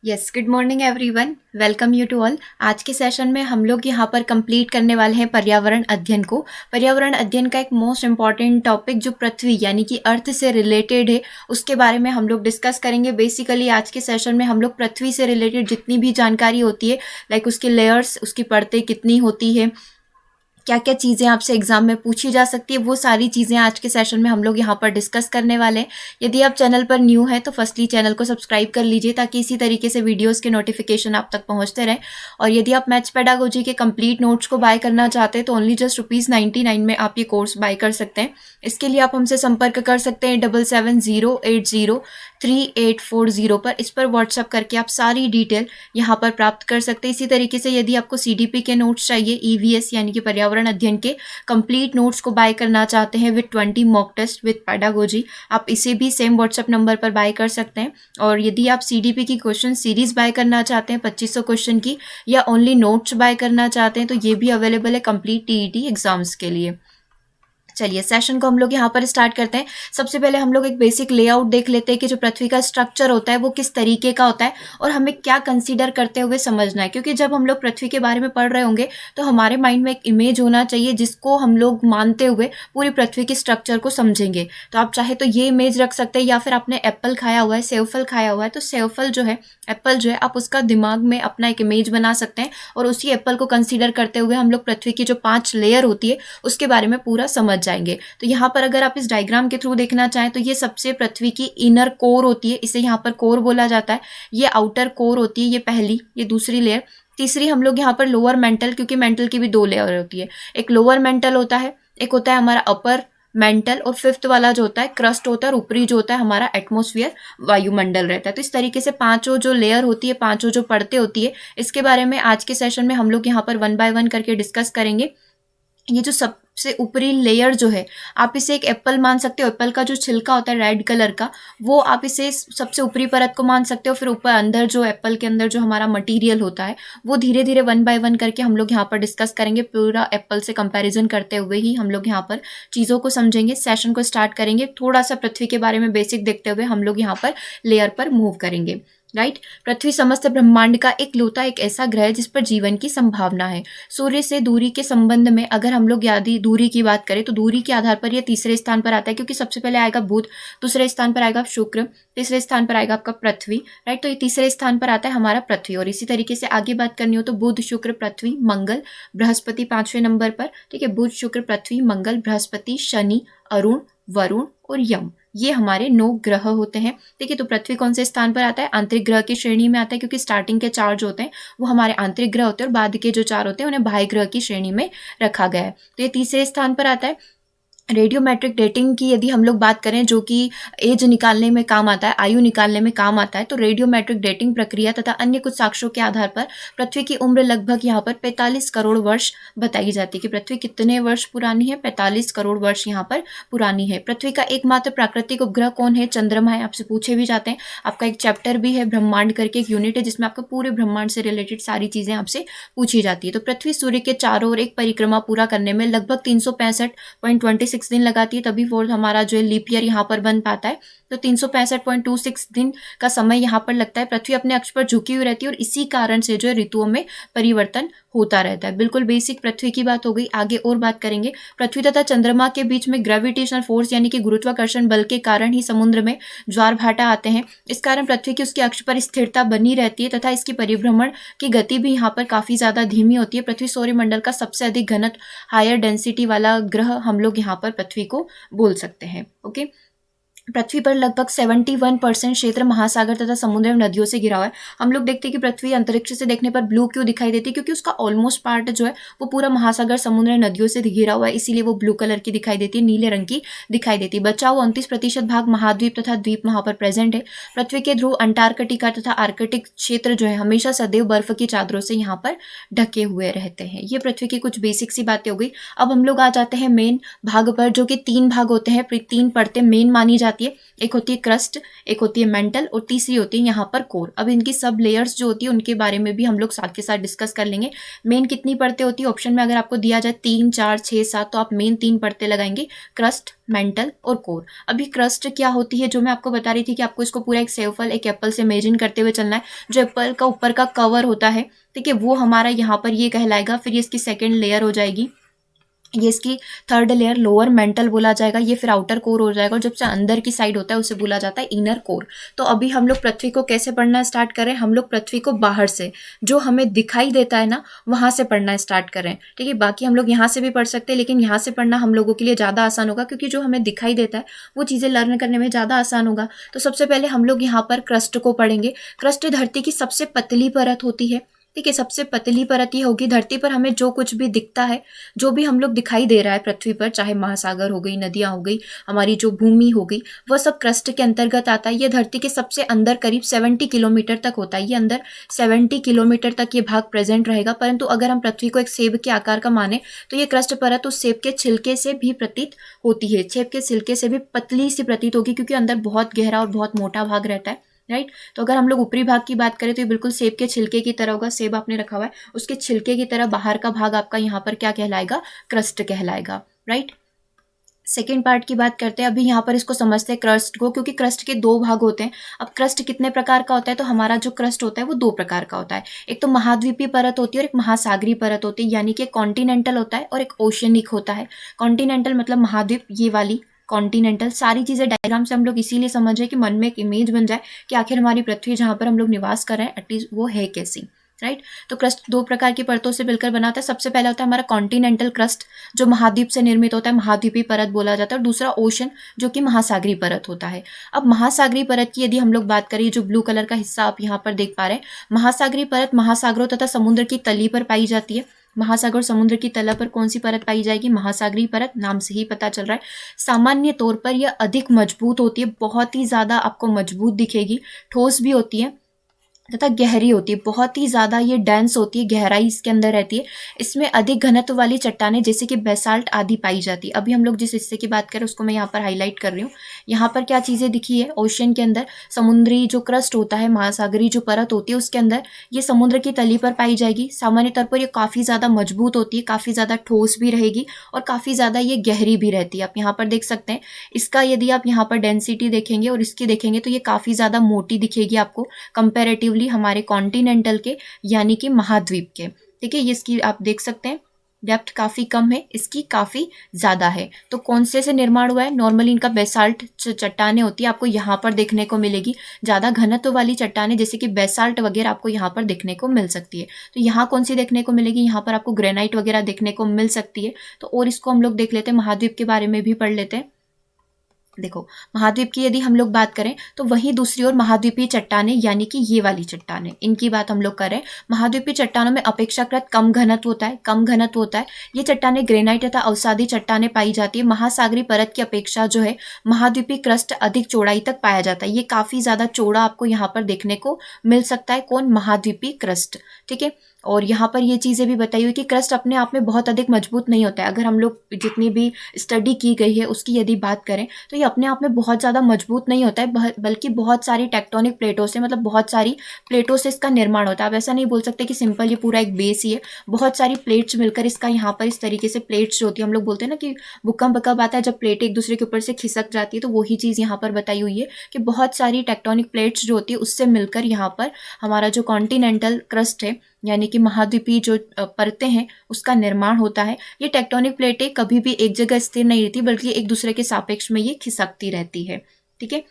Yes, good morning everyone. Welcome you to all. आज के session में हम लोग यहाँ पर कंप्लीट करने वाले हैं पर्यावरण अध्ययन को। पर्यावरण अध्ययन का एक मोस्ट इम्पॉर्टेंट टॉपिक जो पृथ्वी यानी कि अर्थ से रिलेटेड है उसके बारे में हम लोग डिस्कस करेंगे। बेसिकली आज के सेशन में हम लोग पृथ्वी से रिलेटेड जितनी भी जानकारी होती है, लाइक उसके लेयर्स, उसकी परतें कितनी होती है, क्या क्या चीज़ें आपसे एग्जाम में पूछी जा सकती है, वो सारी चीज़ें आज के सेशन में हम लोग यहाँ पर डिस्कस करने वाले हैं। यदि आप चैनल पर न्यू हैं तो फर्स्टली चैनल को सब्सक्राइब कर लीजिए ताकि इसी तरीके से वीडियोस के नोटिफिकेशन आप तक पहुँचते रहें। और यदि आप मैथ्स पेडागोजी के कंप्लीट नोट्स को बाय करना चाहते हैं तो ओनली जस्ट ₹99 में आप ये कोर्स बाय कर सकते हैं। इसके लिए आप हमसे संपर्क कर सकते हैं 7708038440 पर। इस पर व्हाट्सअप करके आप सारी डिटेल यहाँ पर प्राप्त कर सकते हैं। इसी तरीके से यदि आपको CDP के नोट्स चाहिए, EVS यानी कि पर्यावरण अध्ययन के कंप्लीट नोट्स को बाय करना चाहते हैं with 20 mock test with pedagogy, आप इसे भी सेम व्हाट्सअप नंबर पर बाय कर सकते हैं। और यदि आप CDP की क्वेश्चन सीरीज बाय करना चाहते हैं 2500 क्वेश्चन की, या ओनली नोट्स बाय करना चाहते हैं तो ये भी अवेलेबल है कंप्लीट TET एग्जाम्स के लिए। चलिए सेशन को हम लोग यहाँ पर स्टार्ट करते हैं। सबसे पहले हम लोग एक बेसिक लेआउट देख लेते हैं कि जो पृथ्वी का स्ट्रक्चर होता है वो किस तरीके का होता है और हमें क्या कंसीडर करते हुए समझना है। क्योंकि जब हम लोग पृथ्वी के बारे में पढ़ रहे होंगे तो हमारे माइंड में एक इमेज होना चाहिए जिसको हम लोग मानते हुए पूरी पृथ्वी की स्ट्रक्चर को समझेंगे। तो आप चाहे तो ये इमेज रख सकते हैं, या फिर आपने एप्पल खाया हुआ है, सेवफल खाया हुआ है, तो सेवफल जो है, एप्पल जो है, आप उसका दिमाग में अपना एक इमेज बना सकते हैं और उसी एप्पल को कंसीडर करते हुए हम लोग पृथ्वी की जो 5 लेयर होती है उसके बारे में पूरा समझ जाएंगे। तो यहाँ पर अगर आप इस डायग्राम के थ्रू देखना चाहें तो ये सबसे पृथ्वी की इनर कोर होती है, इसे यहाँ पर कोर बोला जाता है। ये आउटर कोर होती है, ये पहली, ये दूसरी लेयर। तीसरी हम लोग यहाँ पर लोअर मेंटल, क्योंकि मेंटल की भी 2 लेयर होती है, एक लोअर मेंटल होता है, एक होता है हमारा अपर मेंटल, और फिफ्थ वाला जो होता है क्रस्ट होता है, और ऊपरी जो होता है हमारा एटमॉस्फेयर, वायुमंडल रहता है। तो इस तरीके से पांचों जो लेयर होती है, पांचों जो परतें होती है, इसके बारे में आज के सेशन में हम लोग यहाँ पर 1 बाय 1 करके डिस्कस करेंगे। ये जो सबसे ऊपरी लेयर जो है, आप इसे एक एप्पल मान सकते हो। एप्पल का जो छिलका होता है रेड कलर का, वो आप इसे सबसे ऊपरी परत को मान सकते हो। फिर ऊपर अंदर जो एप्पल के अंदर जो हमारा मटेरियल होता है वो धीरे धीरे 1 बाय 1 करके हम लोग यहाँ पर डिस्कस करेंगे। पूरा एप्पल से कंपैरिजन करते हुए ही हम लोग यहाँ पर चीज़ों को समझेंगे। सेशन को स्टार्ट करेंगे थोड़ा सा पृथ्वी के बारे में बेसिक देखते हुए हम लोग यहाँ पर लेयर पर मूव करेंगे। राइट। पृथ्वी समस्त ब्रह्मांड का इकलौता एक ऐसा ग्रह है जिस पर जीवन की संभावना है। सूर्य से दूरी के संबंध में अगर हम लोग यदि दूरी की बात करें तो दूरी के आधार पर यह तीसरे स्थान पर आता है, क्योंकि सबसे पहले आएगा बुध, दूसरे स्थान पर आएगा शुक्र, तीसरे स्थान पर आएगा आपका पृथ्वी। राइट। तो ये तीसरे स्थान पर आता है हमारा पृथ्वी। और इसी तरीके से आगे बात करनी हो तो बुध, शुक्र, पृथ्वी, मंगल, बृहस्पति 5वें नंबर पर। ठीक है, बुध, शुक्र, पृथ्वी, मंगल, बृहस्पति, शनि, अरुण, वरुण और यम, ये हमारे 9 ग्रह होते हैं। ठीक है, तो पृथ्वी कौन से स्थान पर आता है? आंतरिक ग्रह की श्रेणी में आता है, क्योंकि स्टार्टिंग के 4 जो होते हैं वो हमारे आंतरिक ग्रह होते हैं और बाद के जो 4 होते हैं उन्हें बाह्य ग्रह की श्रेणी में रखा गया है। तो ये तीसरे स्थान पर आता है। रेडियोमेट्रिक डेटिंग की यदि हम लोग बात करें, जो कि एज निकालने में काम आता है, आयु निकालने में काम आता है, तो रेडियोमेट्रिक डेटिंग प्रक्रिया तथा अन्य कुछ साक्ष्यों के आधार पर पृथ्वी की उम्र लगभग यहाँ पर 45 करोड़ वर्ष बताई जाती है। कि पृथ्वी कितने वर्ष पुरानी है? 45 करोड़ वर्ष यहाँ पर पुरानी है। पृथ्वी का एकमात्र प्राकृतिक उपग्रह कौन है? चंद्रमा है। आपसे पूछे भी जाते हैं। आपका एक चैप्टर भी है ब्रह्मांड करके, एक यूनिट है जिसमें आपका पूरे ब्रह्मांड से रिलेटेड सारी चीजें आपसे पूछी जाती है। तो पृथ्वी सूर्य के चारों ओर एक परिक्रमा पूरा करने में लगभग 365.26 दिन लगाती है, तभी वो हमारा जो लीप ईयर यहाँ पर बन पाता है। तो 365.26 दिन का समय यहाँ पर लगता है। पृथ्वी अपने अक्ष पर झुकी हुई रहती है और इसी कारण से जो है ऋतुओं में परिवर्तन होता रहता है। बिल्कुल बेसिक पृथ्वी की बात हो गई। आगे और बात करेंगे। पृथ्वी तथा चंद्रमा के बीच में ग्रेविटेशनल फोर्स यानी कि गुरुत्वाकर्षण बल के कारण ही समुद्र में ज्वार भाटा आते हैं। इस कारण पृथ्वी की उसके अक्ष पर स्थिरता बनी रहती है तथा इसकी परिभ्रमण की गति भी यहाँ पर काफी ज्यादा धीमी होती है। पृथ्वी सौरमंडल का सबसे अधिक घनत्व, हायर डेंसिटी वाला ग्रह हम लोग यहाँ पर पृथ्वी को बोल सकते हैं। ओके। पृथ्वी पर लगभग 71% क्षेत्र महासागर तथा समुद्र एवं नदियों से घिरा हुआ है। हम लोग देखते हैं कि पृथ्वी अंतरिक्ष से देखने पर ब्लू क्यों दिखाई देती है? क्योंकि उसका ऑलमोस्ट पार्ट जो है वो पूरा महासागर, समुद्र, नदियों से घिरा हुआ है, इसीलिए वो ब्लू कलर की दिखाई देती है, नीले रंग की दिखाई देती है। बचा हुआ 29% भाग महाद्वीप तथा द्वीप वहां पर प्रेजेंट है। पृथ्वी के ध्रुव अंटार्कटिका तथा आर्कटिक क्षेत्र जो है हमेशा सदैव बर्फ की चादरों से यहाँ पर ढके हुए रहते हैं। ये पृथ्वी की कुछ बेसिक सी बातें हो गई। अब हम लोग आ जाते हैं मेन भाग पर, जो कि 3 भाग होते हैं, 3 परतें मेन मानी जाती जाती है। एक होती है क्रस्ट, एक होती है मेंटल और तीसरी होती है यहाँ पर कोर। अब इनकी सब लेयर्स जो होती है उनके बारे में भी हम लोग साथ के साथ डिस्कस कर लेंगे। मेन कितनी परतें होती है, ऑप्शन में अगर आपको दिया जाए 3, 4, 6, 7 तो आप मेन 3 परतें लगाएंगे, क्रस्ट, मेंटल और कोर। अभी क्रस्ट क्या होती है, जो मैं आपको बता रही थी कि आपको इसको पूरा एक सेब फल, एक एप्पल से इमेजिन करते हुए चलना है। जो एप्पल का ऊपर का कवर होता है, ठीक है, वो हमारा यहाँ पर ये कहलाएगा। फिर ये इसकी सेकेंड लेयर हो जाएगी, ये इसकी थर्ड लेयर लोअर मेंटल बोला जाएगा। ये फिर आउटर कोर हो जाएगा और जब से अंदर की साइड होता है उसे बोला जाता है इनर कोर। तो अभी हम लोग पृथ्वी को कैसे पढ़ना स्टार्ट करें, हम लोग पृथ्वी को बाहर से, जो हमें दिखाई देता है ना, वहां से पढ़ना स्टार्ट करें, ठीक है। बाकी हम लोग यहाँ से भी पढ़ सकते हैं, लेकिन यहाँ से पढ़ना हम लोगों के लिए ज़्यादा आसान होगा, क्योंकि जो हमें दिखाई देता है वो चीज़ें लर्न करने में ज़्यादा आसान होगा। तो सबसे पहले हम लोग यहाँ पर क्रस्ट को पढ़ेंगे। क्रस्ट धरती की सबसे पतली परत होती है, ठीक है। सबसे पतली परत ये होगी, धरती पर हमें जो कुछ भी दिखता है, जो भी हम लोग दिखाई दे रहा है पृथ्वी पर, चाहे महासागर हो गई, नदियां हो गई, हमारी जो भूमि हो गई, वह सब क्रस्ट के अंतर्गत आता है। ये धरती के सबसे अंदर करीब 70 किलोमीटर तक होता है। ये अंदर 70 किलोमीटर तक ये भाग प्रेजेंट रहेगा। परंतु अगर हम पृथ्वी को एक सेब के आकार का माने तो ये क्रस्ट परत उस सेब के छिलके से भी प्रतीत होती है। सेब के छिलके से भी पतली सी प्रतीत होगी, क्योंकि अंदर बहुत गहरा और बहुत मोटा भाग रहता है, राइट। तो अगर हम लोग ऊपरी भाग की बात करें तो ये बिल्कुल सेब के छिलके की तरह होगा। सेब आपने रखा हुआ है, उसके छिलके की तरह बाहर का भाग आपका यहाँ पर क्या कहलाएगा, क्रस्ट कहलाएगा, राइट। सेकेंड पार्ट की बात करते हैं। अभी यहाँ पर इसको समझते हैं क्रस्ट को, क्योंकि क्रस्ट के दो भाग होते हैं। अब क्रस्ट कितने प्रकार का होता है, तो हमारा जो क्रस्ट होता है वो 2 प्रकार का होता है। एक तो महाद्वीपीय परत होती है और एक महासागरीय परत होती है, यानी कि कॉन्टिनेंटल होता है और एक ओशियनिक होता है। कॉन्टिनेंटल मतलब महाद्वीप, ये वाली कॉन्टिनेंटल। सारी चीज़ें डायग्राम से हम लोग इसीलिए समझ रहे हैं कि मन में एक इमेज बन जाए कि आखिर हमारी पृथ्वी जहाँ पर हम लोग निवास कर रहे हैं एटलीस्ट वो है कैसी, राइट। तो क्रस्ट 2 प्रकार की परतों से मिलकर बना होता है। सबसे पहला होता है हमारा कॉन्टिनेंटल क्रस्ट, जो महाद्वीप से निर्मित होता है, महाद्वीपीय परत बोला जाता है। और दूसरा ओशन, जो कि महासागरीय परत होता है। अब महासागरीय परत की यदि हम लोग बात करें, जो ब्लू कलर का हिस्सा आप यहाँ पर देख पा रहे हैं, महासागरीय परत महासागरों तथा समुद्र की तली पर पाई जाती है। महासागर समुद्र की तल पर कौन सी परत पाई जाएगी, महासागरीय परत, नाम से ही पता चल रहा है। सामान्य तौर पर यह अधिक मजबूत होती है, बहुत ही ज्यादा आपको मजबूत दिखेगी, ठोस भी होती है तथा गहरी होती है। बहुत ही ज्यादा ये डेंस होती है, गहराई इसके अंदर रहती है। इसमें अधिक घनत्व वाली चट्टानें जैसे कि बेसाल्ट आदि पाई जाती है। अभी हम लोग जिस हिस्से की बात करें उसको मैं यहाँ पर हाईलाइट कर रही हूँ। यहाँ पर क्या चीजें दिखी है, ओशन के अंदर समुद्री जो क्रस्ट होता है, महासागरीय जो परत होती है, उसके अंदर ये समुद्र की तली पर पाई जाएगी। सामान्य तौर पर ये काफी ज्यादा मजबूत होती है, काफी ज्यादा ठोस भी रहेगी और काफी ज्यादा ये गहरी भी रहती है। आप यहाँ पर देख सकते हैं, इसका यदि आप यहाँ पर डेंसिटी देखेंगे और इसकी देखेंगे तो ये काफी ज्यादा मोटी दिखेगी आपको कंपेरेटिवली हमारे कॉन्टिनेंटल के, यानी कि महाद्वीप के, ठीक है। ये इसकी आप देख सकते हैं डेप्थ काफी कम है, इसकी काफी ज्यादा है। तो कौन से निर्माण हुआ है, नॉर्मली इनका बेसाल्ट चट्टानें होती है, आपको यहाँ पर देखने को मिलेगी। ज्यादा घनत्व वाली चट्टानें जैसे कि बेसाल्ट वगैरह आपको यहाँ पर देखने को मिल सकती है। तो यहाँ कौन सी देखने को मिलेगी, यहाँ पर आपको ग्रेनाइट वगैरह देखने को मिल सकती है। तो और इसको हम लोग देख लेते हैं, महाद्वीप के बारे में भी पढ़ लेते हैं। देखो, महाद्वीप की यदि हम लोग बात करें तो वहीं दूसरी ओर महाद्वीपीय चट्टानें, यानी कि ये वाली चट्टानें, इनकी बात हम लोग करें। महाद्वीपीय चट्टानों में अपेक्षाकृत कम घनत्व होता है, कम घनत्व होता है। ये चट्टानें ग्रेनाइट तथा अवसादी चट्टानें पाई जाती है। महासागरीय परत की अपेक्षा जो है महाद्वीपीय क्रस्ट अधिक चौड़ाई तक पाया जाता है। ये काफी ज्यादा चौड़ा आपको यहाँ पर देखने को मिल सकता है। कौन, महाद्वीपीय क्रस्ट, ठीक है। और यहाँ पर ये चीज़ें भी बताई हुई कि क्रस्ट अपने आप में बहुत अधिक मजबूत नहीं होता है। अगर हम लोग जितनी भी स्टडी की गई है उसकी यदि बात करें तो ये अपने आप में बहुत ज़्यादा मजबूत नहीं होता है, बल्कि बहुत सारी टेक्टोनिक प्लेटों से, मतलब बहुत सारी प्लेटों से इसका निर्माण होता है। आप ऐसा नहीं बोल सकते कि सिंपल ये पूरा एक बेस ही है, बहुत सारी प्लेट्स मिलकर इसका यहाँ पर इस तरीके से प्लेट्स जो होती है, हम लोग बोलते हैं ना कि भूकंप कब आता है, जब प्लेटें एक दूसरे के ऊपर से खिसक जाती है, तो वही चीज़ यहाँ पर बताई हुई है कि बहुत सारी टेक्टोनिक प्लेट्स जो होती है उससे मिलकर यहाँ पर हमारा जो कॉन्टिनेंटल क्रस्ट है, यानी कि महाद्वीपीय जो परतें हैं, उसका निर्माण होता है। ये टेक्टोनिक प्लेटें कभी भी एक जगह स्थिर नहीं रहती, बल्कि एक दूसरे के सापेक्ष में ये खिसकती रहती है, ठीक है।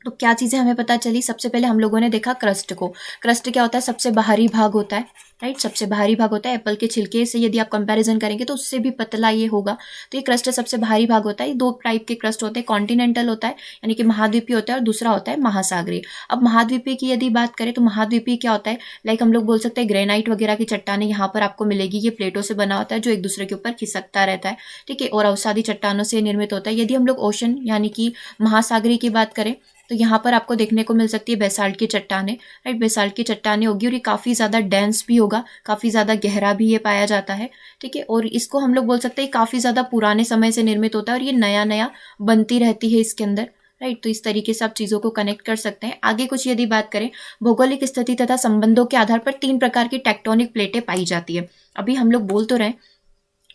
तो क्या चीज़ें हमें पता चली, सबसे पहले हम लोगों ने देखा क्रस्ट को। क्रस्ट क्या होता है, सबसे बाहरी भाग होता है, राइट, सबसे बाहरी भाग होता है। एप्पल के छिलके से यदि आप कंपैरिजन करेंगे तो उससे भी पतला ये होगा। तो ये क्रस्ट सबसे बाहरी भाग होता है। 2 टाइप के क्रस्ट होते हैं, कॉन्टिनेंटल होता है यानी कि महाद्वीपीय होता है, और दूसरा होता है महासागरीय। अब महाद्वीपीय की यदि बात करें तो महाद्वीपीय क्या होता है, लाइक हम लोग बोल सकते हैं ग्रेनाइट वगैरह की चट्टानें यहाँ पर आपको मिलेगी। ये प्लेटों से बना होता है जो एक दूसरे के ऊपर खिसकता रहता है, ठीक है, और अवसादी चट्टानों से निर्मित होता है। यदि हम लोग ओशन यानी कि महासागरीय की बात करें तो यहाँ पर आपको देखने को मिल सकती है बेसाल्ट की चट्टानें, राइट, बेसाल्ट की चट्टानें होगी और ये काफ़ी ज़्यादा डेंस भी होगा, काफ़ी ज़्यादा गहरा भी ये पाया जाता है, ठीक है। और इसको हम लोग बोल सकते हैं काफ़ी ज़्यादा पुराने समय से निर्मित होता है और ये नया नया बनती रहती है इसके अंदर, राइट। तो इस तरीके से आप चीज़ों को कनेक्ट कर सकते हैं। आगे कुछ यदि बात करें, भौगोलिक स्थिति तथा संबंधों के आधार पर 3 प्रकार की टेक्टोनिक प्लेटें पाई जाती है। अभी हम लोग बोल तो रहे हैं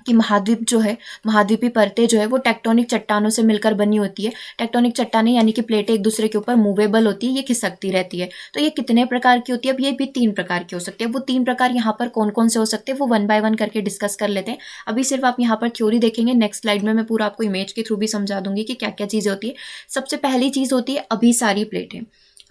कि महाद्वीप जो है, महाद्वीपीय परतें जो है वो टेक्टोनिक चट्टानों से मिलकर बनी होती है। टेक्टोनिक चट्टानें यानी कि प्लेटें एक दूसरे के ऊपर मूवेबल होती है, ये खिसकती रहती है। तो ये कितने प्रकार की होती है? अब ये भी 3 प्रकार की हो सकती है। वो 3 प्रकार यहाँ पर कौन कौन से हो सकते हैं वो वन बाय वन करके डिस्कस कर लेते हैं। अभी सिर्फ आप यहाँ पर थ्योरी देखेंगे, नेक्स्ट स्लाइड में मैं पूरा आपको इमेज के थ्रू भी समझा दूंगी कि क्या क्या चीज़ें होती है। सबसे पहली चीज़ होती है अभिसारी प्लेटें।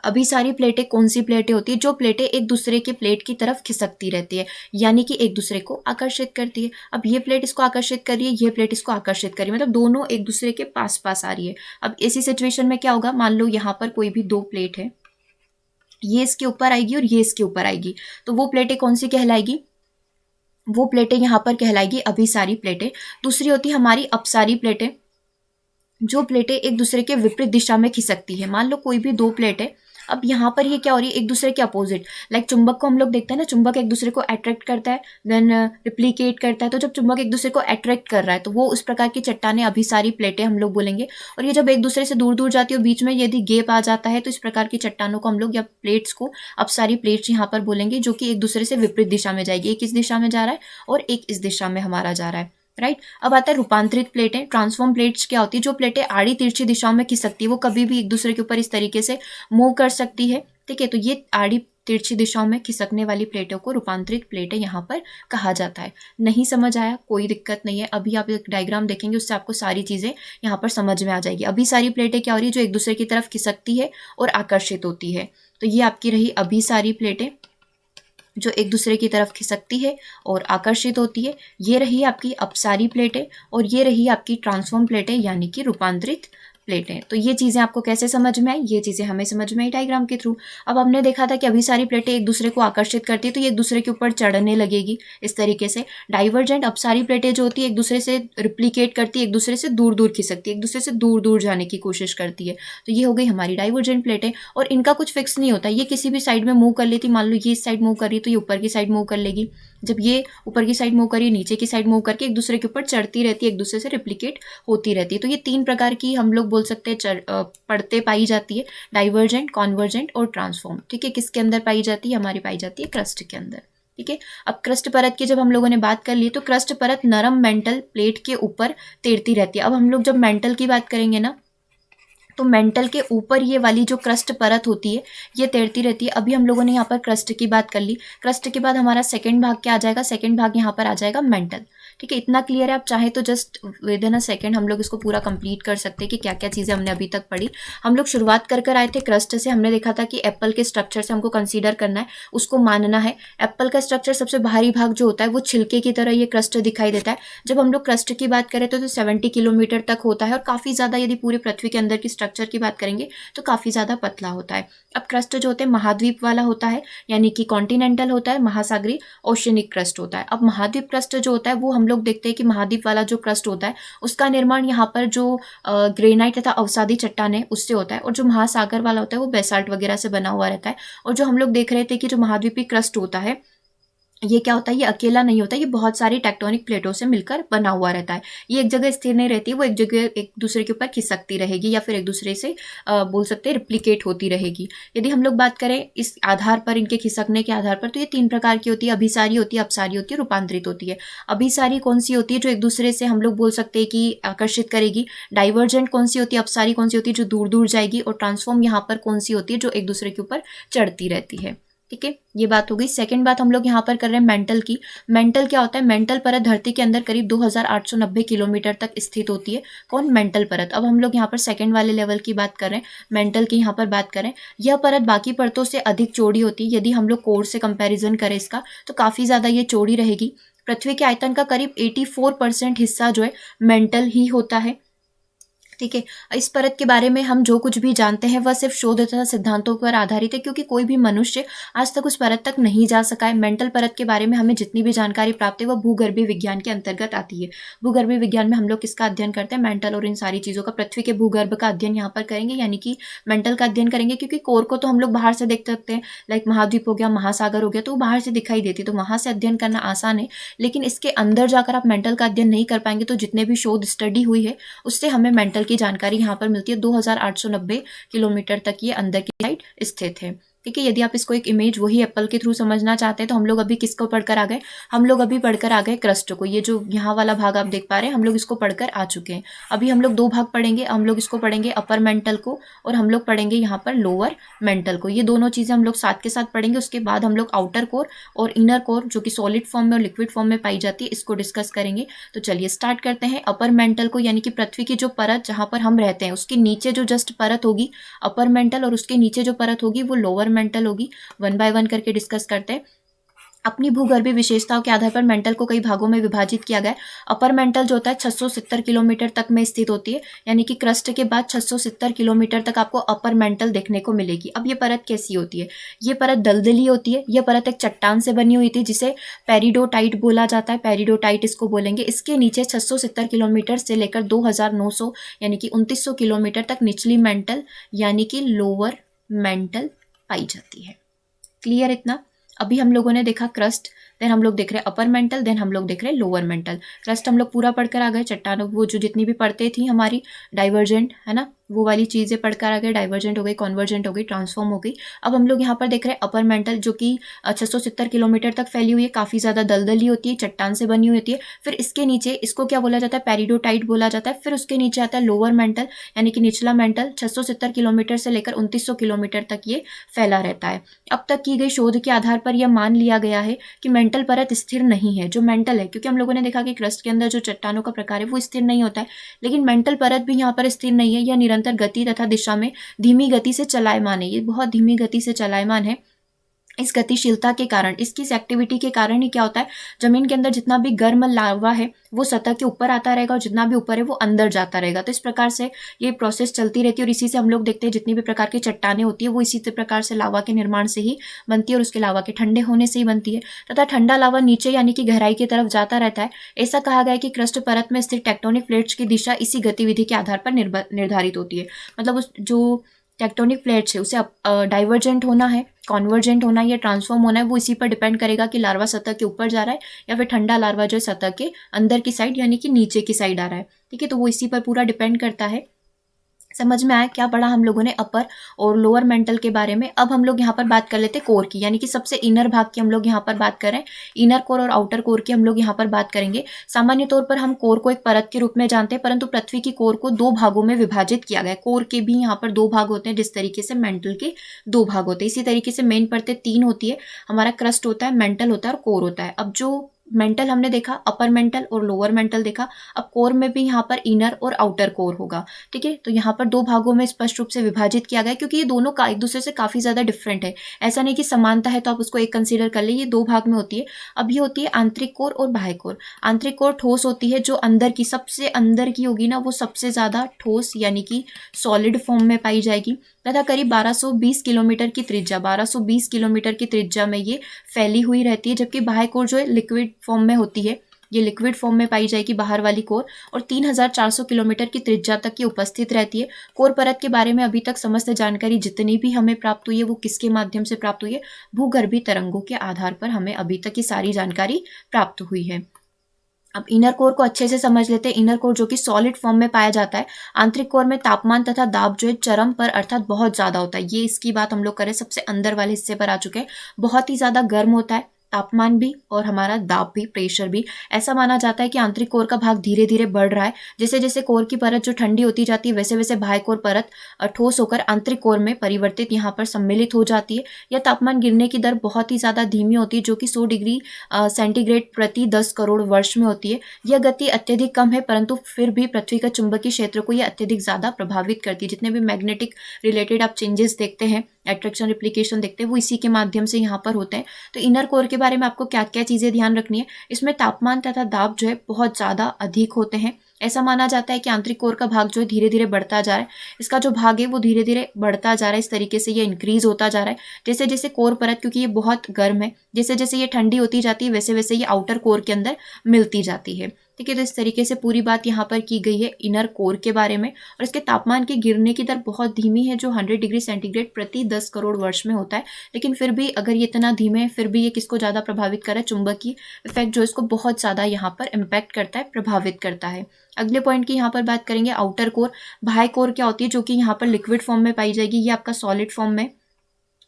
अभिसारी प्लेटें कौन सी प्लेटें होती है? जो प्लेटें एक दूसरे के प्लेट की तरफ खिसकती रहती है, यानी कि एक दूसरे को आकर्षित करती है। अब ये प्लेट इसको आकर्षित कर रही है, ये प्लेट इसको आकर्षित कर रही है, मतलब दोनों एक दूसरे के पास पास आ रही है। अब ऐसी सिचुएशन में क्या होगा? मान लो यहाँ पर कोई भी 2 प्लेट है, ये इसके ऊपर आएगी और ये इसके ऊपर आएगी, तो वो प्लेटें कौन सी कहलाएगी? वो प्लेटें यहाँ पर कहलाएगी अभिसारी प्लेटें। दूसरी होती है हमारी अपसारी प्लेटें। जो प्लेटें एक दूसरे के विपरीत दिशा में खिसकती है। मान लो कोई भी 2 प्लेट है, अब यहाँ पर ये क्या हो रही है? एक दूसरे के अपोजिट। लाइक चुंबक को हम लोग देखते हैं ना, चुंबक एक दूसरे को अट्रैक्ट करता है, देन रिप्लीकेट करता है। तो जब चुंबक एक दूसरे को अट्रैक्ट कर रहा है तो वो उस प्रकार की चट्टानें अभिसारी प्लेटें हम लोग बोलेंगे। और ये जब एक दूसरे से दूर दूर जाती है और बीच में यदि गैप आ जाता है तो इस प्रकार की चट्टानों को हम लोग या प्लेट्स को अपसारी प्लेट्स यहाँ पर बोलेंगे, जो कि एक दूसरे से विपरीत दिशा में जाएगी। एक इस दिशा में जा रहा है और एक इस दिशा में हमारा जा रहा है, राइट। अब आता है रूपांतरित प्लेटें। ट्रांसफॉर्म प्लेट्स क्या होती है? जो प्लेटें आड़ी तिरछी दिशाओं में खिसकती है, वो कभी भी एक दूसरे के ऊपर इस तरीके से मूव कर सकती है, ठीक है। तो ये आड़ी तिरछी दिशाओं में खिसकने वाली प्लेटों को रूपांतरित प्लेटें यहाँ पर कहा जाता है। नहीं समझ आया? कोई दिक्कत नहीं है, अभी आप एक डायग्राम देखेंगे उससे आपको सारी चीज़ें यहाँ पर समझ में आ जाएगी। अभी सारी प्लेटें क्या हो रही है? जो एक दूसरे की तरफ खिसकती है और आकर्षित होती है। तो ये आपकी रही अभी सारी प्लेटें, जो एक दूसरे की तरफ खिसकती है और आकर्षित होती है। ये रही आपकी अपसारी प्लेटें और ये रही आपकी ट्रांसफॉर्म प्लेटें यानी कि रूपांतरित प्लेटें। तो ये चीज़ें आपको कैसे समझ में आई? ये चीज़ें हमें समझ में आई डायग्राम के थ्रू। अब हमने देखा था कि अभी सारी प्लेटें एक दूसरे को आकर्षित करती है तो ये एक दूसरे के ऊपर चढ़ने लगेगी इस तरीके से। डाइवर्जेंट अपसारी प्लेटें जो होती है एक दूसरे से रिप्लीकेट करती है, एक दूसरे से दूर दूर खिसकती है, एक दूसरे से दूर दूर जाने की कोशिश करती है। तो ये हो गई हमारी डाइवर्जेंट प्लेटें। और इनका कुछ फिक्स नहीं होता, ये किसी भी साइड में मूव कर लेती। मान लो ये इस साइड मूव कर रही है तो ये ऊपर की साइड मूव कर लेगी। जब ये ऊपर की साइड मूव करी, नीचे की साइड मूव करके एक दूसरे के ऊपर चढ़ती रहती है, एक दूसरे से रिप्लीकेट होती रहती है। तो ये 3 प्रकार की हम लोग बोल सकते हैं पड़ते पाई जाती है, डाइवर्जेंट, कॉन्वर्जेंट और ट्रांसफॉर्म, ठीक है। किसके अंदर पाई जाती है? हमारी पाई जाती है क्रस्ट के अंदर, ठीक है। अब क्रस्ट परत की जब हम लोगों ने बात कर ली तो क्रस्ट परत नरम मेंटल प्लेट के ऊपर तैरती रहती है। अब हम लोग जब मेंटल की बात करेंगे ना, तो मेंटल के ऊपर ये वाली जो क्रस्ट परत होती है ये तैरती रहती है। अभी हम लोगों ने यहाँ पर क्रस्ट की बात कर ली। क्रस्ट के बाद हमारा सेकंड भाग क्या आ जाएगा? सेकंड भाग यहाँ पर आ जाएगा मेंटल, ठीक है। इतना क्लियर है? आप चाहे तो just with in a second हम लोग इसको पूरा कंप्लीट कर सकते हैं कि क्या क्या चीज़ें हमने अभी तक पढ़ी। हम लोग शुरुआत कर आए थे क्रस्ट से। हमने देखा था कि एप्पल के स्ट्रक्चर से हमको कंसीडर करना है, उसको मानना है। एप्पल का स्ट्रक्चर सबसे बाहरी भाग जो होता है वो छिलके की तरह ये क्रस्ट दिखाई देता है। जब हम लोग क्रस्ट की बात करें तो 70 किलोमीटर तक होता है और काफ़ी ज़्यादा, यदि पूरे पृथ्वी के अंदर की स्ट्रक्चर की बात करेंगे तो काफ़ी ज़्यादा पतला होता है। अब क्रस्ट जो होते हैं महाद्वीप वाला होता है, यानी कि कॉन्टिनेंटल होता है, महासागरीय ओशनिक क्रस्ट होता है। अब महाद्वीप क्रस्ट जो होता है वो हम लोग देखते हैं कि महाद्वीप वाला जो क्रस्ट होता है उसका निर्माण यहाँ पर जो ग्रेनाइट तथा अवसादी चट्टान है उससे होता है, और जो महासागर वाला होता है वो बेसाल्ट वगैरह से बना हुआ रहता है। और जो हम लोग देख रहे थे कि जो महाद्वीपीय क्रस्ट होता है ये क्या होता है? ये अकेला नहीं होता, ये बहुत सारी टेक्टोनिक प्लेटों से मिलकर बना हुआ रहता है। ये एक जगह स्थिर नहीं रहती, वो एक जगह एक दूसरे के ऊपर खिसकती रहेगी या फिर एक दूसरे से बोल सकते हैं रिप्लिकेट होती रहेगी। यदि हम लोग बात करें इस आधार पर, इनके खिसकने के आधार पर, तो ये 3 प्रकार की होती है। अभिसारी होती है, अपसारी होती है, रूपांतरित होती है। अभिसारी कौन सी होती है? जो एक दूसरे से हम लोग बोल सकते हैं कि आकर्षित करेगी। डाइवर्जेंट कौन सी होती है? अपसारी कौन सी होती है? जो दूर दूर जाएगी। और ट्रांसफॉर्म यहाँ पर कौन सी होती है? जो एक दूसरे के ऊपर चढ़ती रहती है, ठीक है। ये बात हो गई। सेकंड बात हम लोग यहाँ पर कर रहे हैं मेंटल की। मेंटल क्या होता है? मेंटल परत धरती के अंदर करीब 2890 किलोमीटर तक स्थित होती है। कौन? मेंटल परत। अब हम लोग यहाँ पर सेकंड वाले लेवल की बात कर रहे हैं, मेंटल की यहाँ पर बात करें। यह परत बाकी परतों से अधिक चौड़ी होती है। यदि हम लोग कोर से कंपेरिजन करें इसका तो काफ़ी ज़्यादा ये चौड़ी रहेगी। पृथ्वी के आयतन का करीब 84% हिस्सा जो है मेंटल ही होता है, ठीक है। इस परत के बारे में हम जो कुछ भी जानते हैं वह सिर्फ शोध तथा सिद्धांतों पर आधारित है, क्योंकि कोई भी मनुष्य आज तक उस परत तक नहीं जा सका है। मेंटल परत के बारे में हमें जितनी भी जानकारी प्राप्त है वह भूगर्भीय विज्ञान के अंतर्गत आती है। भूगर्भीय विज्ञान में हम लोग किसका अध्ययन करते हैं? मेंटल और इन सारी चीज़ों का, पृथ्वी के भूगर्भ का अध्ययन यहाँ पर करेंगे, यानी कि मेंटल का अध्ययन करेंगे। क्योंकि कोर को तो हम लोग बाहर से देख सकते हैं, लाइक महाद्वीप हो गया, महासागर हो गया, तो वो बाहर से दिखाई देती, तो वहाँ से अध्ययन करना आसान है। लेकिन इसके अंदर जाकर आप मेंटल का अध्ययन नहीं कर पाएंगे। तो जितने भी शोध स्टडी हुई है उससे हमें मेंटल की जानकारी यहाँ पर मिलती है। 2890 किलोमीटर तक ये अंदर की साइड स्थित है। ठीक है, यदि आप इसको एक इमेज वही एप्पल के थ्रू समझना चाहते हैं तो हम लोग अभी किसको पढ़कर आ गए, हम लोग अभी पढ़कर आ गए क्रस्ट को। ये जो यहाँ वाला भाग आप देख पा रहे हैं हम लोग इसको पढ़कर आ चुके हैं। अभी हम लोग दो भाग पढ़ेंगे, हम लोग इसको पढ़ेंगे अपर मेंटल को और हम लोग पढ़ेंगे यहाँ पर लोअर मेंटल को। ये दोनों चीज़ें हम लोग साथ के साथ पढ़ेंगे। उसके बाद हम लोग आउटर कोर और इनर कोर जो कि सॉलिड फॉर्म में और लिक्विड फॉर्म में पाई जाती है इसको डिस्कस करेंगे। तो चलिए स्टार्ट करते हैं। अपर मेंटल को यानी कि पृथ्वी की जो परत जहाँ पर हम रहते हैं उसके नीचे जो जस्ट परत होगी अपर मेंटल और उसके नीचे जो परत होगी वो लोअर मेंटल होगी। वन बाय वन करके डिस्कस करते हैं। अपनी भूगर्भीय विशेषताओं के आधार पर मेंटल को कई भागों में विभाजित किया गया है। अपर मेंटल जो होता है 670 किलोमीटर तक में स्थित होती है, यानी कि क्रस्ट के बाद 670 किलोमीटर तक आपको अपर मेंटल देखने को मिलेगी। अब ये परत कैसी होती है, ये परत दलदली होती है। यह परत एक चट्टान से बनी हुई थी जिसे पेरिडोटाइट बोला जाता है, पेरिडोटाइट इसको बोलेंगे। इसके नीचे 670 किलोमीटर से लेकर 2900 यानी कि 2900 किलोमीटर तक निचली मेंटल यानी कि लोअर मेंटल पाई जाती है। क्लियर इतना? अभी हम लोगों ने देखा क्रस्ट, देन हम लोग देख रहे हैं अपर मेंटल, देन हम लोग देख रहे हैं लोअर मेंटल। क्रस्ट हम लोग पूरा पढ़कर आ गए, चट्टानों वो जो जितनी भी परतें थी हमारी, डाइवर्जेंट है ना, वो वाली चीज़ें पढ़कर आ गए। डाइवर्जेंट हो गई, कॉन्वर्जेंट हो गई, ट्रांसफॉर्म हो गई। अब हम लोग यहाँ पर देख रहे हैं अपर मेंटल जो कि 670 किलोमीटर तक फैली हुई है, काफ़ी ज़्यादा दलदली होती है, चट्टान से बनी हुई होती है। फिर इसके नीचे इसको क्या बोला जाता है, पेरिडोटाइट बोला जाता है। फिर उसके नीचे आता है लोअर मेंटल यानी कि निचला मेंटल। 670 किलोमीटर से लेकर 2900 किलोमीटर तक ये फैला रहता है। अब तक की गई शोध के आधार पर यह मान लिया गया है कि मेंटल परत स्थिर नहीं है। जो मेंटल है, क्योंकि हम लोगों ने देखा कि क्रस्ट के अंदर जो चट्टानों का प्रकार है वो स्थिर नहीं होता है, लेकिन मेंटल परत भी यहाँ पर स्थिर नहीं है। यह निरंतर गति तथा दिशा में धीमी गति से चलायमान है। ये बहुत धीमी गति से चलायमान है। इस गतिशीलता के कारण, इसकी इस एक्टिविटी के कारण ही क्या होता है, जमीन के अंदर जितना भी गर्म लावा है वो सतह के ऊपर आता रहेगा और जितना भी ऊपर है वो अंदर जाता रहेगा। तो इस प्रकार से ये प्रोसेस चलती रहती है और इसी से हम लोग देखते हैं जितनी भी प्रकार की चट्टानें होती है वो इसी प्रकार से लावा के निर्माण से ही बनती है और उसके लावा के ठंडे होने से ही बनती है तथा ठंडा लावा नीचे यानी कि गहराई की तरफ जाता रहता है। ऐसा कहा गया है कि क्रस्ट परत में स्थित टेक्टोनिक प्लेट्स की दिशा इसी गतिविधि के आधार पर निर्धारित होती है। मतलब उस जो टेक्टोनिक प्लेट्स है उसे डाइवर्जेंट होना है, कॉन्वर्जेंट होना है या ट्रांसफॉर्म होना है, वो इसी पर डिपेंड करेगा कि लार्वा सतह के ऊपर जा रहा है या फिर ठंडा लार्वा जो है सतह के अंदर की साइड यानी कि नीचे की साइड आ रहा है। ठीक है, तो वो इसी पर पूरा डिपेंड करता है। समझ में आया क्या पढ़ा हम लोगों ने अपर और लोअर मेंटल के बारे में। अब हम लोग यहाँ पर बात कर लेते हैं कोर की, यानी कि सबसे इनर भाग की हम लोग यहाँ पर बात करें। इनर कोर और आउटर कोर की हम लोग यहाँ पर बात करेंगे। सामान्य तौर पर हम कोर को एक परत के रूप में जानते हैं, परंतु पृथ्वी की कोर को दो भागों में विभाजित किया गया है। कोर के भी यहाँ पर दो भाग होते हैं, जिस तरीके से मेंटल के दो भाग होते हैं। इसी तरीके से मेन परतें तीन होती है, हमारा क्रस्ट होता है, मेंटल होता है और कोर होता है। अब जो मेंटल हमने देखा, अपर मेंटल और लोअर मेंटल देखा, अब कोर में भी यहाँ पर इनर और आउटर कोर होगा। ठीक है, तो यहाँ पर दो भागों में स्पष्ट रूप से विभाजित किया गया क्योंकि ये दोनों का एक दूसरे से काफी ज्यादा डिफरेंट है। ऐसा नहीं कि समानता है तो आप उसको एक कंसीडर कर ले, ये दो भाग में होती है। अब ये होती है आंतरिक कोर और बाह्य कोर। आंतरिक कोर ठोस होती है, जो अंदर की सबसे अंदर की होगी ना वो सबसे ज्यादा ठोस यानी कि सॉलिड फॉर्म में पाई जाएगी तथा करीब 1220 किलोमीटर की त्रिज्या, 1220 किलोमीटर की त्रिज्या में ये फैली हुई रहती है। जबकि बाह्य कोर जो है लिक्विड फॉर्म में होती है, ये लिक्विड फॉर्म में पाई जाएगी बाहर वाली कोर, और 3400 किलोमीटर की त्रिज्या तक की उपस्थित रहती है। कोर परत के बारे में अभी तक समस्त जानकारी जितनी भी हमें प्राप्त हुई है वो किसके माध्यम से प्राप्त हुई है, भूगर्भीय तरंगों के आधार पर हमें अभी तक की सारी जानकारी प्राप्त हुई है। अब इनर कोर को अच्छे से समझ लेते हैं। इनर कोर जो कि सॉलिड फॉर्म में पाया जाता है। आंतरिक कोर में तापमान तथा दाब जो है चरम पर अर्थात बहुत ज्यादा होता है। ये इसकी बात हम लोग करें सबसे अंदर वाले हिस्से पर आ चुके हैं। बहुत ही ज्यादा गर्म होता है, तापमान भी और हमारा दाब भी, प्रेशर भी। ऐसा माना जाता है कि आंतरिक कोर का भाग धीरे धीरे बढ़ रहा है। जैसे जैसे कोर की परत जो ठंडी होती जाती है वैसे वैसे बाह्य कोर परत ठोस होकर आंतरिक कोर में परिवर्तित यहाँ पर सम्मिलित हो जाती है। यह तापमान गिरने की दर बहुत ही ज्यादा धीमी होती है, जो कि 100 डिग्री सेंटीग्रेड प्रति 10 करोड़ वर्ष में होती है। यह गति अत्यधिक कम है, परंतु फिर भी पृथ्वी का चुंबकीय क्षेत्र को यह अत्यधिक ज्यादा प्रभावित करती है। जितने भी मैग्नेटिक रिलेटेड आप चेंजेस देखते हैं, एट्रैक्शन रिप्लिकेशन देखते हैं, वो इसी के माध्यम से यहाँ पर होते हैं। तो इनर कोर के बारे में आपको क्या क्या चीजें ध्यान रखनी है, इसमें तापमान तथा दाब जो है बहुत ज्यादा अधिक होते हैं। ऐसा माना जाता है कि आंतरिक कोर का भाग जो है धीरे धीरे बढ़ता जा रहा है। इसका जो भाग है वो धीरे धीरे बढ़ता जा रहा है, इस तरीके से ये इंक्रीज होता जा रहा है। जैसे जैसे कोर परत, क्योंकि ये बहुत गर्म है, जैसे जैसे ये ठंडी होती जाती है वैसे वैसे ये आउटर कोर के अंदर मिलती जाती है। ठीक है, तो इस तरीके से पूरी बात यहाँ पर की गई है इनर कोर के बारे में। और इसके तापमान के गिरने की दर बहुत धीमी है, जो 100 डिग्री सेंटीग्रेड प्रति 10 करोड़ वर्ष में होता है। लेकिन फिर भी अगर ये इतना धीमे है, फिर भी ये किसको ज़्यादा प्रभावित कर रहा है, चुंबकीय इफेक्ट जो इसको बहुत ज़्यादा यहाँ पर इम्पैक्ट करता है, प्रभावित करता है। अगले पॉइंट की यहाँ पर बात करेंगे आउटर कोर। बाह्य कोर क्या होती है, जो कि यहाँ पर लिक्विड फॉर्म में पाई जाएगी, ये आपका सॉलिड फॉर्म में,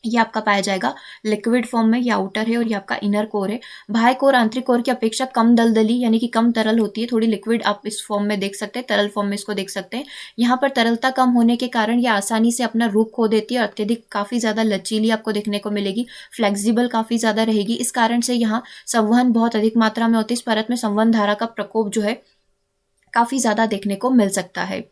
ये आपका पाया जाएगा लिक्विड फॉर्म में, ये आउटर है और ये आपका इनर कोर है। बाह्य कोर आंतरिक कोर की अपेक्षा कम दलदली यानी कि कम तरल होती है, थोड़ी लिक्विड आप इस फॉर्म में देख सकते हैं, तरल फॉर्म में इसको देख सकते हैं। यहाँ पर तरलता कम होने के कारण ये आसानी से अपना रूप खो देती है और अत्यधिक काफ़ी ज़्यादा लचीली आपको देखने को मिलेगी, फ्लेक्सिबल काफ़ी ज़्यादा रहेगी। इस कारण से यहाँ संवहन बहुत अधिक मात्रा में होती है। इस परत में संवहन धारा का प्रकोप जो है काफ़ी ज़्यादा देखने को मिल सकता है।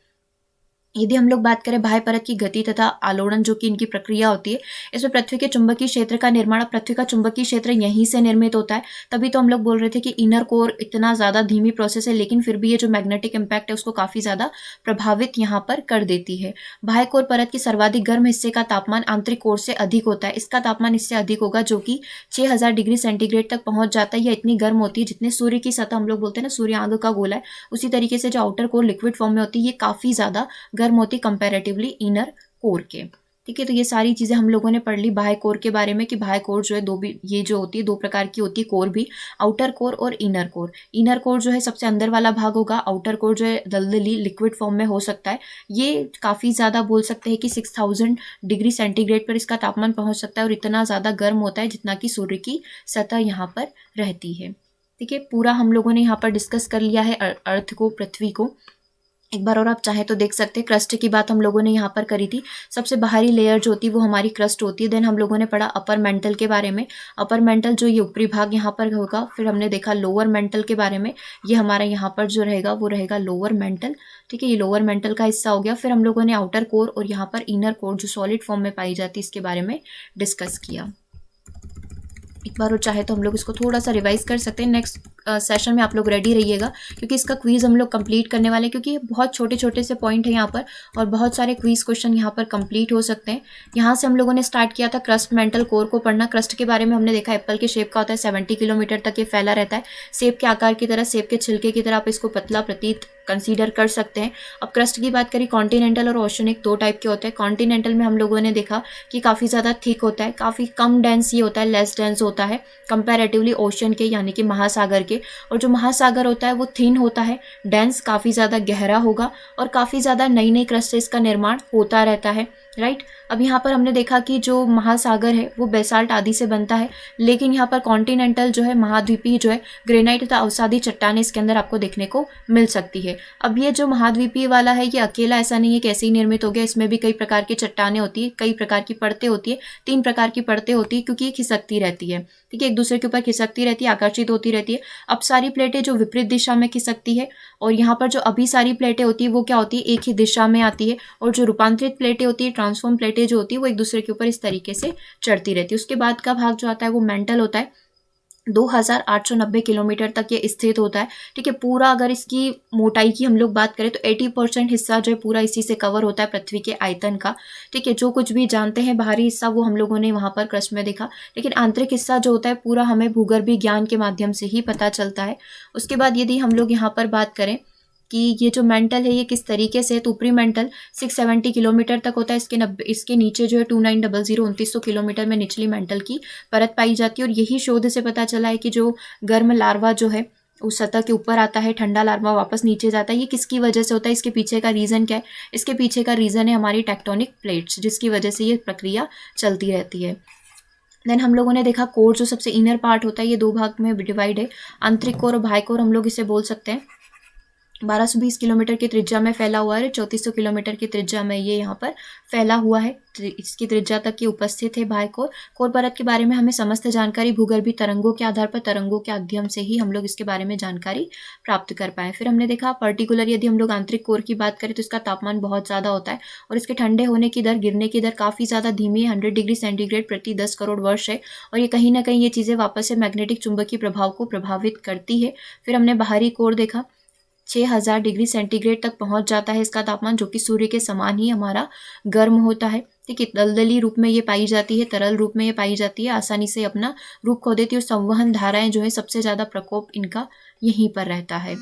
यदि हम लोग बात करें बाह्य परत की गति तथा आलोड़न जो कि इनकी प्रक्रिया होती है, इसमें पृथ्वी के चुंबकीय क्षेत्र का निर्माण, पृथ्वी का चुंबकीय क्षेत्र यहीं से निर्मित होता है। तभी तो हम लोग बोल रहे थे कि इनर कोर इतना ज़्यादा धीमी प्रोसेस है, लेकिन फिर भी ये जो मैग्नेटिक इम्पैक्ट है उसको काफ़ी ज़्यादा प्रभावित यहाँ पर कर देती है। बाह्य कोर परत की सर्वाधिक गर्म हिस्से का तापमान आंतरिक कोर से अधिक होता है। इसका तापमान इससे अधिक होगा, जो कि 6000 डिग्री सेंटीग्रेड तक पहुंच जाता है। यह इतनी गर्म होती है जितने सूर्य की सतह, हम लोग बोलते हैं ना सूर्य आग का गोला है, उसी तरीके से जो आउटर कोर लिक्विड फॉर्म में होती है ये काफ़ी ज़्यादा गर्म होती कंपेरेटिवली इनर कोर के। ठीक है, तो ये सारी चीज़ें हम लोगों ने पढ़ ली बाह्य कोर के बारे में कि बाह्य कोर जो है दो भी, ये जो होती है दो प्रकार की होती है कोर भी, आउटर कोर और इनर कोर। इनर कोर जो है सबसे अंदर वाला भाग होगा, आउटर कोर जो है दलदली लिक्विड फॉर्म में हो सकता है। ये काफ़ी ज़्यादा बोल सकते हैं कि 6000 डिग्री सेंटीग्रेड पर इसका तापमान पहुँच सकता है और इतना ज़्यादा गर्म होता है जितना कि सूर्य की सतह यहाँ पर रहती है। ठीक है, पूरा हम लोगों ने यहाँ पर डिस्कस कर लिया है अर्थ को, पृथ्वी को। एक बार और आप चाहें तो देख सकते हैं, क्रस्ट की बात हम लोगों ने यहाँ पर करी थी। सबसे बाहरी लेयर जो होती है वो हमारी क्रस्ट होती है। देन हम लोगों ने पढ़ा अपर मेंटल के बारे में। अपर मेंटल जो ये ऊपरी भाग यहाँ पर होगा। फिर हमने देखा लोअर मेंटल के बारे में, ये हमारा यहाँ पर जो रहेगा वो रहेगा लोअर मेंटल। ठीक है, ये लोअर मेंटल का हिस्सा हो गया। फिर हम लोगों ने आउटर कोर और यहाँ पर इनर कोर जो सॉलिड फॉर्म में पाई जाती है इसके बारे में डिस्कस किया। एक बार और चाहे तो हम लोग इसको थोड़ा सा रिवाइज कर सकते हैं। नेक्स्ट सेशन में आप लोग रेडी रहिएगा, क्योंकि इसका क्वीज हम लोग कंप्लीट करने वाले हैं, क्योंकि बहुत छोटे छोटे से पॉइंट है यहाँ पर और बहुत सारे क्वीज क्वेश्चन यहाँ पर कंप्लीट हो सकते हैं। यहाँ से हम लोगों ने स्टार्ट किया था क्रस्ट मेंटल कोर को पढ़ना। क्रस्ट के बारे में हमने देखा एप्पल के शेप का होता है, 70 किलोमीटर तक ये फैला रहता है। सेब के आकार की तरह, सेब के छिलके की तरह आप इसको पतला प्रतीत कंसीडर कर सकते हैं। अब क्रस्ट की बात करें, कॉन्टिनेंटल और ओशनिक दो टाइप के होते हैं। कॉन्टिनेंटल में हम लोगों ने देखा कि काफ़ी ज़्यादा थिक होता है, काफ़ी कम डेंस ये होता है, लेस डेंस होता है कंपैरेटिवली ओशन के यानी कि महासागर के। और जो महासागर होता है वो थिन होता है, डेंस, काफ़ी ज़्यादा गहरा होगा और काफ़ी ज़्यादा नई नई क्रस्टेस का निर्माण होता रहता है। राइट, अब यहाँ पर हमने देखा कि जो महासागर है वो बेसाल्ट आदि से बनता है, लेकिन यहाँ पर कॉन्टिनेंटल जो है, महाद्वीपीय जो है, ग्रेनाइट तथा अवसादी चट्टानें इसके अंदर आपको देखने को मिल सकती है। अब ये जो महाद्वीपीय वाला है ये अकेला ऐसा नहीं है कि ऐसे ही निर्मित हो गया, इसमें भी कई प्रकार की चट्टानें होती है, कई प्रकार की परतें होती है, 3 प्रकार की परतें होती है, क्योंकि ये खिसकती रहती है। ठीक है, एक दूसरे के ऊपर खिसकती रहती है, आकर्षित होती रहती है। अब सारी प्लेटें जो विपरीत दिशा में खिसकती है और यहाँ पर जो अभी सारी प्लेटें होती है वो क्या होती है, एक ही दिशा में आती है। और जो रूपांतरित प्लेटें होती है, ट्रांसफॉर्म प्लेटें जो होती है, वो एक दूसरे के ऊपर इस तरीके से चढ़ती रहती है। उसके बाद का भाग जो आता है वो मेंटल होता है, 2890 किलोमीटर तक ये स्थित होता है। ठीक है, पूरा अगर इसकी मोटाई की हम लोग बात करें तो 80% हिस्सा जो है पूरा इसी से कवर होता है पृथ्वी के आयतन का। ठीक है, जो कुछ भी जानते हैं बाहरी हिस्सा वो हम लोगों ने वहाँ पर क्रस्ट में देखा, लेकिन आंतरिक हिस्सा जो होता है पूरा हमें भूगर्भीय ज्ञान के माध्यम से ही पता चलता है। उसके बाद यदि हम लोग यहाँ पर बात करें कि ये जो मेंटल है ये किस तरीके से है, तो ऊपरी मेंटल 670 किलोमीटर तक होता है। इसके नीचे जो है 2900 2900 किलोमीटर में निचली मेंटल की परत पाई जाती है। और यही शोध से पता चला है कि जो गर्म लार्वा जो है उस सतह के ऊपर आता है, ठंडा लार्वा वापस नीचे जाता है। ये किसकी वजह से होता है, इसके पीछे का रीज़न क्या है? इसके पीछे का रीज़न है हमारी टेक्टोनिक प्लेट्स, जिसकी वजह से ये प्रक्रिया चलती रहती है। देन हम लोगों ने देखा कोर जो सबसे इनर पार्ट होता है ये 2 भाग में डिवाइड है, आंतरिक कोर और बाह्य कोर हम लोग इसे बोल सकते हैं। 1220 किलोमीटर की त्रिज्या में फैला हुआ है, 3400 किलोमीटर की त्रिज्या में ये यहाँ पर फैला हुआ है, इसकी त्रिज्या तक ये उपस्थित है बाह्य कोर। कोर परत के बारे में हमें समस्त जानकारी भूगर्भीय तरंगों के आधार पर, तरंगों के अध्ययन से ही हम लोग इसके बारे में जानकारी प्राप्त कर पाए। फिर हमने देखा पर्टिकुलर यदि हम लोग आंतरिक कोर की बात करें तो इसका तापमान बहुत ज़्यादा होता है और इसके ठंडे होने की दर, गिरने की दर काफ़ी ज़्यादा धीमी है, 100 डिग्री सेंटीग्रेड प्रति 10 करोड़ वर्ष है। और ये कहीं ना कहीं ये चीज़ें वापस से मैग्नेटिक चुंबकीय प्रभाव को प्रभावित करती है। फिर हमने बाहरी कोर देखा, 6000 डिग्री सेंटीग्रेड तक पहुंच जाता है इसका तापमान, जो कि सूर्य के समान ही हमारा गर्म होता है। ठीक है, दलदली रूप में ये पाई जाती है, तरल रूप में ये पाई जाती है, आसानी से अपना रूप खो देती है और संवहन धाराएं जो है सबसे ज़्यादा प्रकोप इनका यहीं पर रहता है,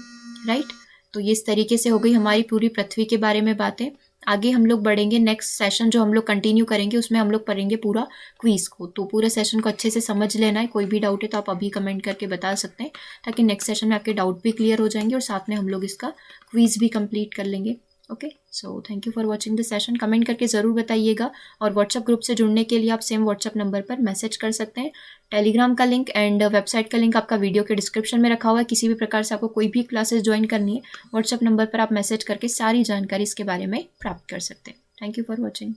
राइट। तो ये इस तरीके से हो गई हमारी पूरी पृथ्वी के बारे में बातें। आगे हम लोग बढ़ेंगे, नेक्स्ट सेशन जो हम लोग कंटिन्यू करेंगे उसमें हम लोग पढ़ेंगे पूरा क्विज को। तो पूरे सेशन को अच्छे से समझ लेना है, कोई भी डाउट है तो आप अभी कमेंट करके बता सकते हैं, ताकि नेक्स्ट सेशन में आपके डाउट भी क्लियर हो जाएंगे और साथ में हम लोग इसका क्विज भी कंप्लीट कर लेंगे। Okay, so thank you for watching the session. Comment करके ज़रूर बताइएगा, और व्हाट्सएप ग्रुप से जुड़ने के लिए आप सेम व्हाट्सएप नंबर पर मैसेज कर सकते हैं। टेलीग्राम का लिंक एंड वेबसाइट का लिंक आपका वीडियो के डिस्क्रिप्शन में रखा हुआ है। किसी भी प्रकार से आपको कोई भी क्लासेस ज्वाइन करनी है, व्हाट्सएप नंबर पर आप मैसेज करके सारी जानकारी इसके बारे में प्राप्त कर सकते हैं। Thank you for watching.